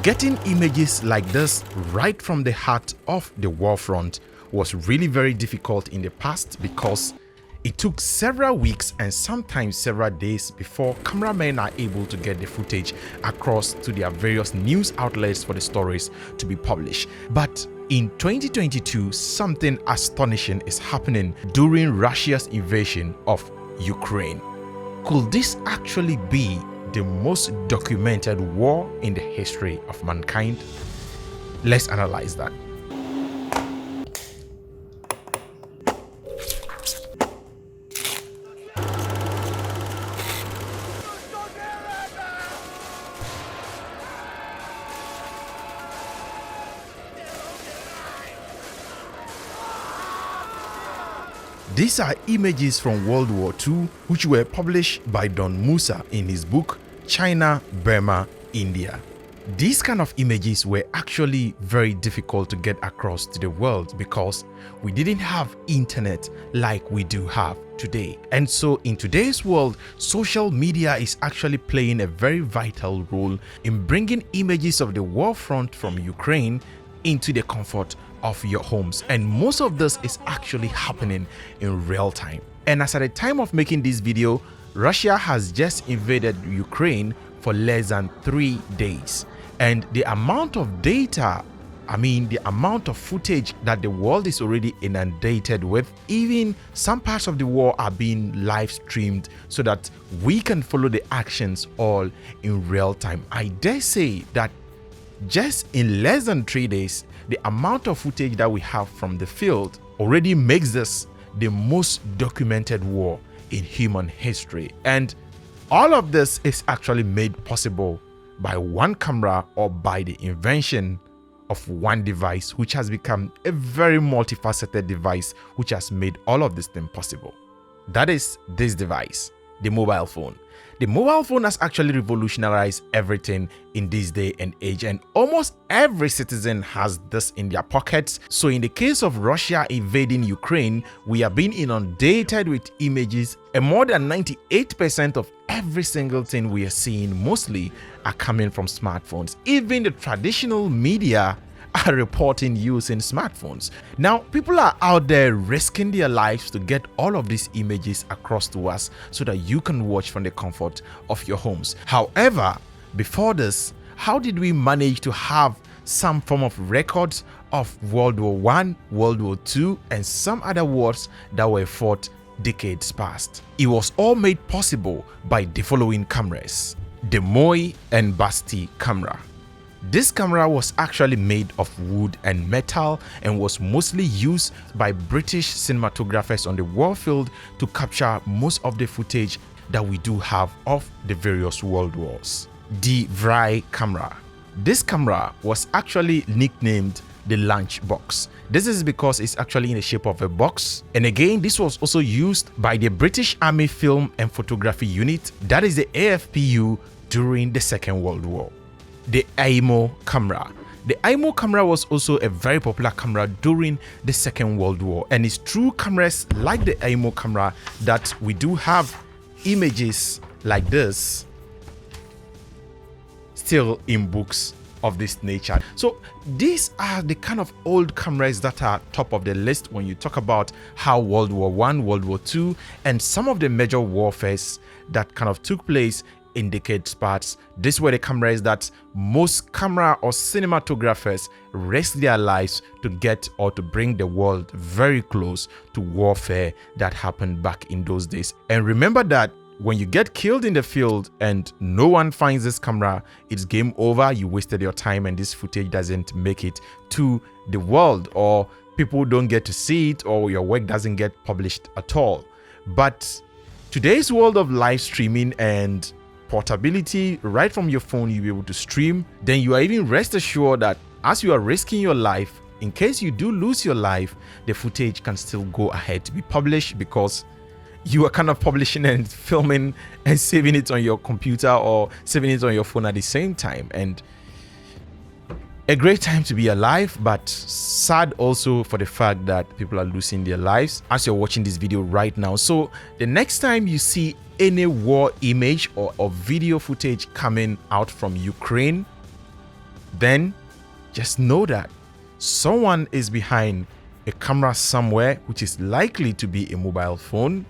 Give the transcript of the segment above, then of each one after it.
Getting images like this right from the heart of the war front was really very difficult in the past because it took several weeks and sometimes several days before cameramen are able to get the footage across to their various news outlets for the stories to be published. But in 2022, something astonishing is happening during Russia's invasion of Ukraine. Could this actually be the most documented war in the history of mankind? Let's analyze that. These are images from World War II which were published by Don Musa in his book China, Burma, India. These kind of images were actually very difficult to get across to the world because we didn't have internet like we do have today. And so in today's world, social media is actually playing a very vital role in bringing images of the war front from Ukraine into the comfort of your homes, and most of this is actually happening in real time. And as at the time of making this video, Russia has just invaded Ukraine for less than 3 days, and the amount of data, the amount of footage that the world is already inundated with, even some parts of the war are being live streamed so that we can follow the actions all in real time. I dare say that just in less than 3 days, the amount of footage that we have from the field already makes this the most documented war in human history. And all of this is actually made possible by one camera, or by the invention of one device, which has become a very multifaceted device which has made all of this thing possible. That is this device, the mobile phone. The mobile phone has actually revolutionized everything in this day and age, and almost every citizen has this in their pockets. So in the case of Russia invading Ukraine, we are being inundated with images, and more than 98% of every single thing we are seeing mostly are coming from smartphones. Even the traditional media are reporting using smartphones. Now, people are out there risking their lives to get all of these images across to us so that you can watch from the comfort of your homes. However, before this, how did we manage to have some form of records of World War I, World War II, and some other wars that were fought decades past? It was all made possible by the following cameras: the Moy Bastie camera. This camera was actually made of wood and metal and was mostly used by British cinematographers on the war field to capture most of the footage that we do have of the various world wars. The Vry Camera. This camera was actually nicknamed the lunchbox. This is because it's actually in the shape of a box. And again, this was also used by the British Army Film and Photography Unit, that is the AFPU, during the Second World War. The Eyemo Camera. The Eyemo Camera was also a very popular camera during the Second World War, and it's through cameras like the Eyemo Camera that we do have images like this still in books of this nature. So these are the kind of old cameras that are top of the list when you talk about how World War I, World War II, and some of the major warfares that kind of took place in decades past. These were the cameras that most camera or cinematographers risked their lives to get or to bring the world very close to warfare that happened back in those days. And remember that when you get killed in the field and no one finds this camera, it's game over. You wasted your time and this footage doesn't make it to the world, or people don't get to see it, or your work doesn't get published at all. But today's world of live streaming and portability, right from your phone you'll be able to stream, then you are even rest assured that as you are risking your life, in case you do lose your life, the footage can still go ahead to be published because you are kind of publishing and filming and saving it on your computer or saving it on your phone at the same time. And a great time to be alive, but sad also for the fact that people are losing their lives as you're watching this video right now. So the next time you see any war image or video footage coming out from Ukraine, then just know that someone is behind a camera somewhere, which is likely to be a mobile phone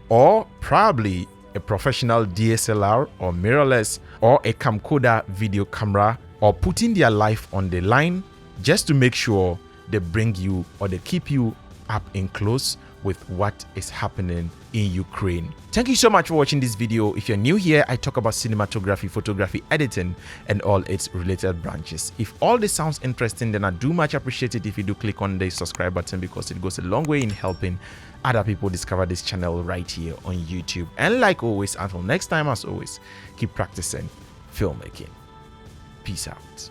or probably a professional DSLR or mirrorless or a camcorder video camera, or putting their life on the line just to make sure they bring you or they keep you up in close with what is happening in Ukraine. Thank you so much for watching this video. If you're new here, I talk about cinematography, photography, editing, and all its related branches. If all this sounds interesting, then I do much appreciate it if you do click on the subscribe button, because it goes a long way in helping other people discover this channel right here on YouTube. And like always, until next time, as always, keep practicing filmmaking. Peace out.